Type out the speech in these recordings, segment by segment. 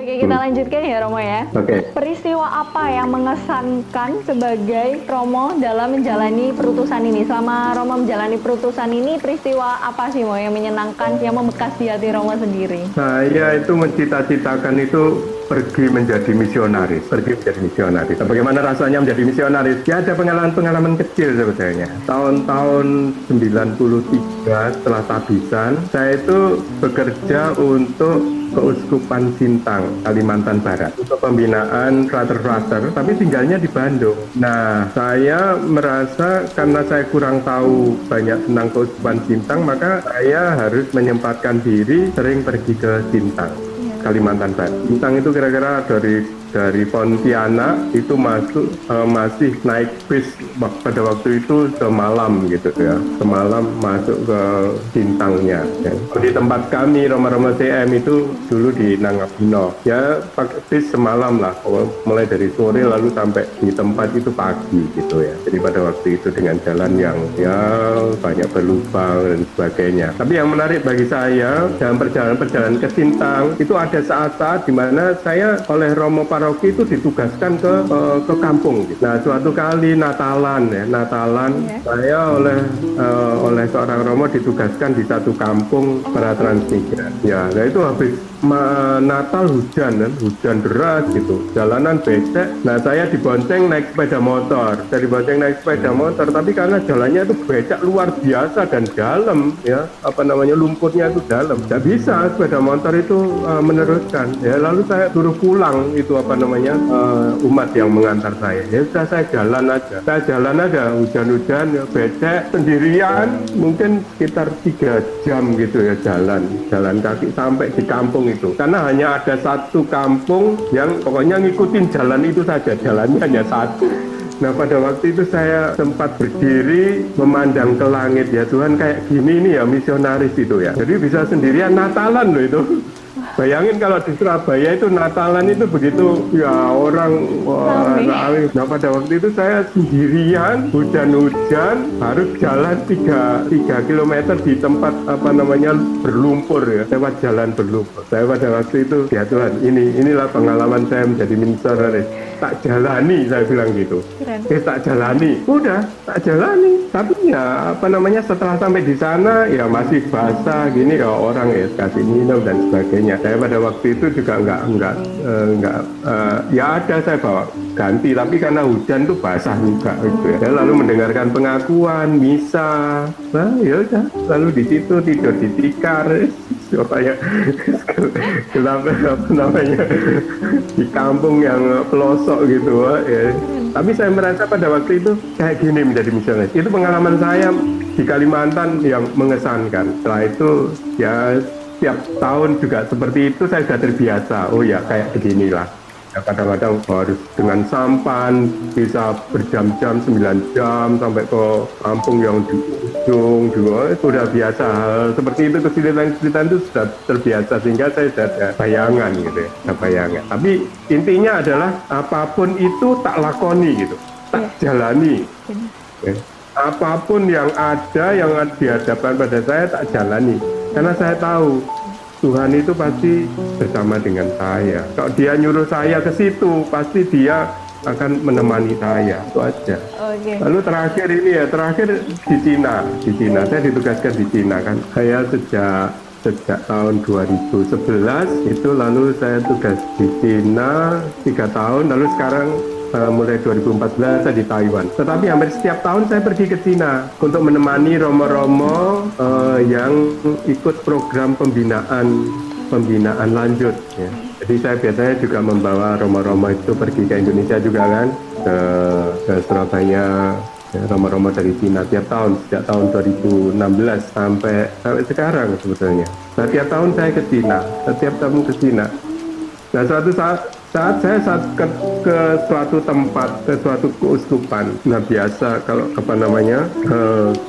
Oke, kita lanjutkan ya Romo ya. Oke. Peristiwa apa yang mengesankan sebagai Romo dalam menjalani perutusan ini? Selama Romo menjalani perutusan ini, peristiwa apa sih Mo yang menyenangkan, yang membekas di hati Romo sendiri? Saya itu mencita-citakan itu pergi menjadi misionaris, Nah, bagaimana rasanya menjadi misionaris? Ya ada pengalaman-pengalaman kecil sebetulnya. Tahun-tahun 93 setelah tabisan, saya itu bekerja untuk Keuskupan Sintang, Kalimantan Barat, untuk pembinaan frater-frater, tapi tinggalnya di Bandung. Nah, saya merasa karena saya kurang tahu banyak tentang Keuskupan Sintang, maka saya harus menyempatkan diri sering pergi ke Sintang, Kalimantan Barat. Sintang itu kira-kira dari Pontianak itu masih naik bis pada waktu itu semalam gitu ya, semalam masuk ke Sintangnya ya. Di tempat kami Roma-Roma CM itu dulu di Nangapino ya, pakai bis semalam lah, mulai dari sore lalu sampai di tempat itu pagi gitu ya. Jadi pada waktu itu dengan jalan yang ya banyak berlubang dan sebagainya. Tapi yang menarik bagi saya dalam perjalanan ke Sintang itu ada saat-saat di mana saya oleh Romo Paroki itu ditugaskan ke kampung. Nah, suatu kali Natalan, saya oleh seorang Romo ditugaskan di satu kampung para transmigran. Ya, nah itu habis Natal hujan deras gitu, jalanan becek. Nah, saya dibonceng naik sepeda motor. Tapi karena jalannya itu becek luar biasa dan dalam ya, lumpurnya itu dalam. Tidak bisa sepeda motor itu meneruskan. Ya, lalu saya suruh pulang itu umat yang mengantar saya. Ya sudah saya jalan aja, hujan-hujan ya, becek sendirian, mungkin sekitar 3 jam gitu ya jalan kaki sampai di kampung itu. Karena hanya ada satu kampung yang pokoknya ngikutin jalan itu saja, jalannya hanya satu. Nah, pada waktu itu saya sempat berdiri memandang ke langit, ya Tuhan, kayak gini nih ya misionaris itu ya. Jadi bisa sendirian Natalan loh itu. Bayangin kalau di Surabaya itu Natalan itu begitu ya orang rame. Nah, pada waktu itu saya sendirian, hujan-hujan, harus jalan 3 kilometer di tempat berlumpur ya, lewat jalan berlumpur. Saya pada waktu itu, ya Tuhan, inilah pengalaman saya menjadi misionaris. Tak jalani, saya bilang gitu. Tak jalani, udah tak jalani. Tapi ya setelah sampai di sana ya masih basah gini ya, orang ya kasih minum dan sebagainya. Saya pada waktu itu juga ya ada saya bawa ganti, tapi karena hujan tuh basah juga gitu ya. Saya lalu mendengarkan pengakuan misa, nah ya udah, lalu di situ tidur di tikar supaya di kampung yang pelosok gitu ya. Tapi saya merasa pada waktu itu kayak gini menjadi misionaris. Itu pengalaman saya di Kalimantan yang mengesankan. Setelah itu ya tiap tahun juga seperti itu, saya sudah terbiasa. Oh ya kayak beginilah. Ya, kadang-kadang harus dengan sampan bisa berjam-jam, 9 jam sampai ke kampung yang di ujung juga. Itu sudah biasa. Hal seperti itu, kesulitan-kesulitan itu sudah terbiasa, sehingga saya sudah ada bayangan gitu ya, ada bayangan. Tapi intinya adalah apapun itu tak lakoni gitu, tak jalani. Ya. Apapun yang ada yang di hadapan pada saya tak jalani, karena saya tahu Tuhan itu pasti bersama dengan saya. Kalau dia nyuruh saya ke situ, pasti dia akan menemani saya. Itu aja. Lalu terakhir di Cina. Saya ditugaskan di Cina kan. Saya sejak tahun 2011 itu, lalu saya tugas di Cina 3 tahun, lalu sekarang mulai 2014 saya di Taiwan. Tetapi hampir setiap tahun saya pergi ke Cina untuk menemani romo-romo yang ikut program pembinaan lanjut ya. Jadi saya biasanya juga membawa romo-romo itu pergi ke Indonesia juga kan, ke Surabaya ya, romo-romo dari Cina tiap tahun sejak tahun 2016 sampai sekarang sebetulnya. Nah, setiap tahun saya ke Cina. Nah, suatu saat saya ke suatu tempat, ke suatu keuskupan. Nah, biasa kalau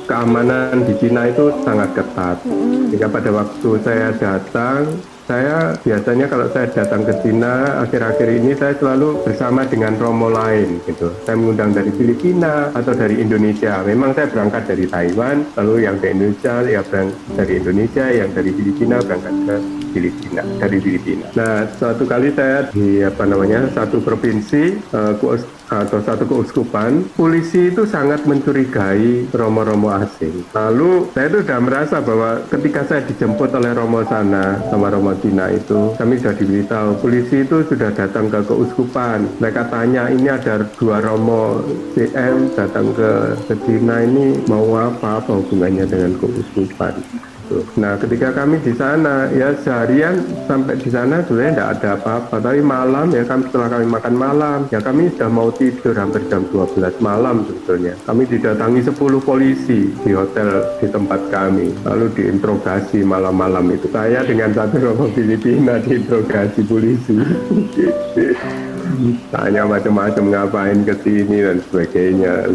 keamanan di Cina itu sangat ketat. Jika pada waktu saya datang, saya biasanya kalau saya datang ke Cina akhir-akhir ini saya selalu bersama dengan romo lain gitu. Saya mengundang dari Filipina atau dari Indonesia. Memang saya berangkat dari Taiwan, lalu yang ke Indonesia ya dari Indonesia, yang dari Filipina berangkat ke Filipina, dari Filipina. Nah, suatu kali saya di satu provinsi atau satu keuskupan, polisi itu sangat mencurigai romo-romo asing. Lalu saya itu sudah merasa bahwa ketika saya dijemput oleh romo sana sama romo Cina itu, kami sudah diberitahu polisi itu sudah datang ke keuskupan. Mereka tanya, ini ada 2 romo CM datang ke Cina, ini mau apa hubungannya dengan keuskupan. Nah, ketika kami di sana, ya seharian sampai di sana sebenarnya tidak ada apa-apa. Tapi malam, ya setelah kami makan malam, ya kami sudah mau tidur hampir jam 12 malam sebetulnya. Kami didatangi 10 polisi di hotel di tempat kami. Lalu diinterogasi malam-malam itu. Saya dengan satu romo Filipina diinterogasi polisi. Tanya macam-macam, ngapain ke sini dan sebagainya.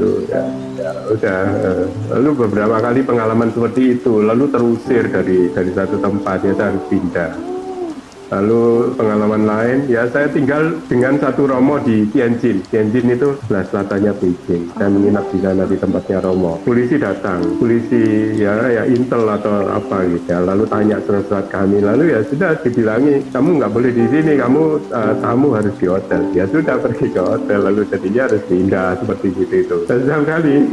Lalu beberapa kali pengalaman seperti itu, lalu terusir dari satu tempat, ya saya harus pindah. Lalu pengalaman lain, ya saya tinggal dengan satu romo di Tianjin. Tianjin itu sebelah selatannya Beijing. Saya menginap di sana di tempatnya romo. Polisi datang, polisi ya intel atau apa gitu ya. Lalu tanya surat-surat kami. Lalu ya sudah dibilangi, kamu nggak boleh di sini, kamu tamu harus di hotel. Ya sudah pergi ke hotel, lalu jadinya harus pindah seperti itu. Dan setiap kali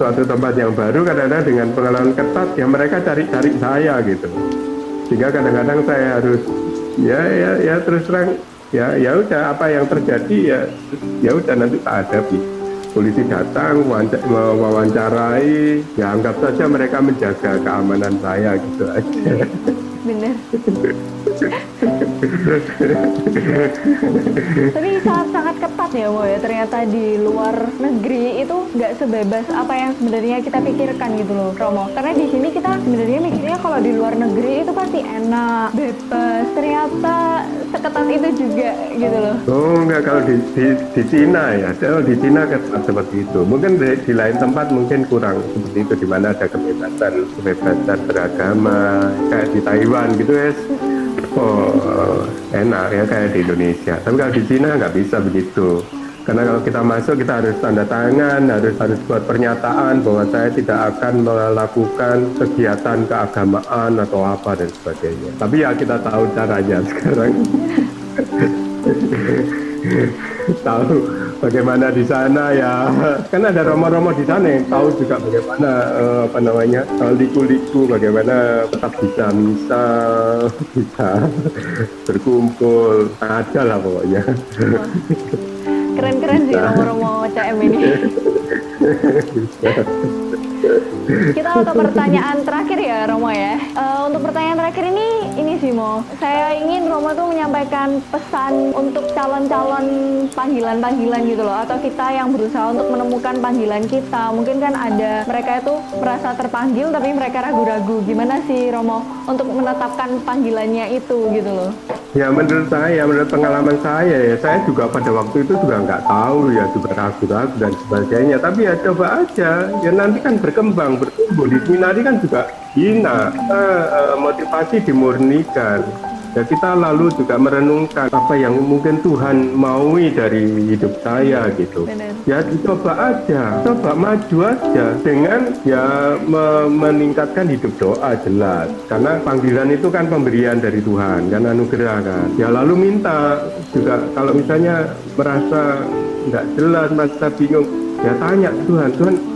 suatu tempat yang baru, kadang-kadang dengan pengalaman ketat, ya mereka cari-cari saya gitu. Sehingga kadang-kadang saya harus ya terus terang ya udah apa yang terjadi ya udah nanti tak hadapi. Polisi datang mewawancarai, ya anggap saja mereka menjaga keamanan saya gitu aja. Bener. Tapi sangat-sangat ketat ya Mo ya, ternyata di luar negeri itu nggak sebebas apa yang sebenarnya kita pikirkan gitu loh Romo. Karena di sini kita sebenarnya mikirnya kalau di luar negeri itu pasti enak, bebas, ternyata seketat itu juga gitu loh. Oh enggak, kalau di Cina ya, kalau di Cina ketat seperti itu. Mungkin di lain tempat mungkin kurang seperti itu, di mana ada kebebasan beragama kayak di Taiwan gitu ya. Oh enak ya kayak di Indonesia. Tapi kalau di Cina nggak bisa begitu. Karena kalau kita masuk kita harus tanda tangan, harus buat pernyataan bahwa saya tidak akan melakukan kegiatan keagamaan atau apa dan sebagainya. Tapi ya kita tahu caranya sekarang. Tahu bagaimana di sana ya, kan ada romo-romo di sana yang tahu juga bagaimana liku-liku, bagaimana tetap bisa misa, bisa berkumpul, ada lah pokoknya. Keren-keren sih romo-romo CM ini. Kita ke pertanyaan terakhir ya Romo ya. Untuk pertanyaan terakhir ini sih Mo, saya ingin Romo tuh menyampaikan pesan untuk calon-calon panggilan-panggilan gitu loh, atau kita yang berusaha untuk menemukan panggilan kita. Mungkin kan ada mereka itu merasa terpanggil tapi mereka ragu-ragu. Gimana sih Romo untuk menetapkan panggilannya itu gitu loh? Ya menurut pengalaman saya ya, saya juga pada waktu itu juga nggak tahu ya, juga ragu-ragu dan sebagainya. Tapi ya coba aja, ya nanti kan berkembang, bertumbuh. Di seminari kan juga hina, motivasi dimurnikan. Ya kita lalu juga merenungkan apa yang mungkin Tuhan maui dari hidup saya gitu. Benar. Ya coba aja, coba maju aja dengan ya meningkatkan hidup doa jelas. Karena panggilan itu kan pemberian dari Tuhan, kan anugerah kan. Ya lalu minta juga kalau misalnya merasa nggak jelas, merasa bingung, ya tanya Tuhan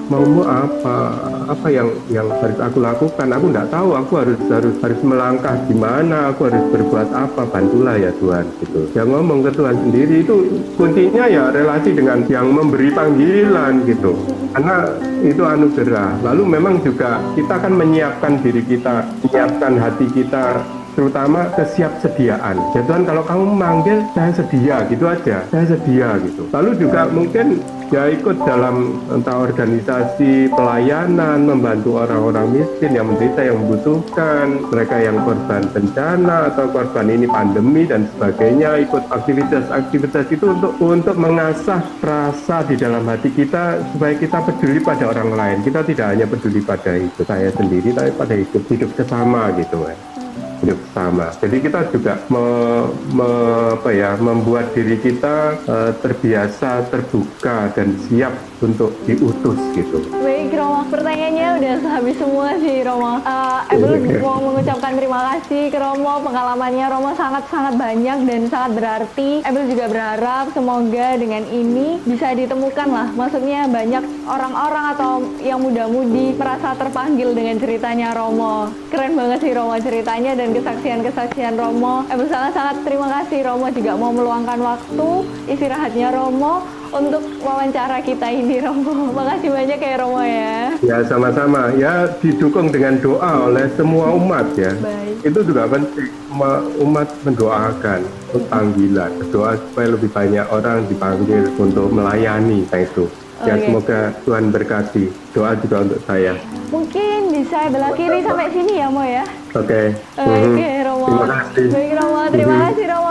maumu apa yang harus aku lakukan, aku nggak tahu, aku harus melangkah gimana, aku harus berbuat apa, bantulah ya Tuhan gitu. Ya ngomong ke Tuhan sendiri, itu kuncinya ya relasi dengan yang memberi panggilan gitu, karena itu anugerah. Lalu memang juga kita akan menyiapkan diri kita, menyiapkan hati kita, terutama kesiapsediaan. Ya Tuhan, kalau kamu manggil, saya sedia gitu aja, saya sedia gitu. Lalu juga mungkin ya ikut dalam entah organisasi pelayanan, membantu orang-orang miskin yang menderita, yang membutuhkan, mereka yang korban bencana atau korban ini pandemi dan sebagainya. Ikut aktivitas-aktivitas itu untuk mengasah rasa di dalam hati kita supaya kita peduli pada orang lain. Kita tidak hanya peduli pada hidup saya sendiri, tapi pada hidup sesama gitu kan. Hidup sama. Jadi kita juga membuat diri kita terbiasa, terbuka dan siap untuk diutus gitu. Baik Romo, pertanyaannya udah habis semua sih Romo. Ebel mau mengucapkan terima kasih ke Romo, pengalamannya Romo sangat-sangat banyak dan sangat berarti. Ebel juga berharap semoga dengan ini bisa ditemukan lah, maksudnya banyak orang-orang atau yang muda-mudi merasa terpanggil dengan ceritanya Romo. Keren banget sih Romo ceritanya dan kesaksian-kesaksian Romo. Ebel sangat-sangat terima kasih Romo juga mau meluangkan waktu istirahatnya Romo untuk wawancara kita ini Romo. Makasih banyak ya Romo ya. Ya sama-sama, ya didukung dengan doa oleh semua umat ya. Baik. Itu juga penting, semua umat mendoakan untuk panggilan, berdoa supaya lebih banyak orang dipanggil untuk melayani. Nah itu. Ya Oke. semoga Tuhan berkati. Doa juga untuk saya. Mungkin bisa belah kiri sampai sini ya Mo ya. Oke. Oke Romo. Terima kasih. Baik Romo, terima kasih Romo.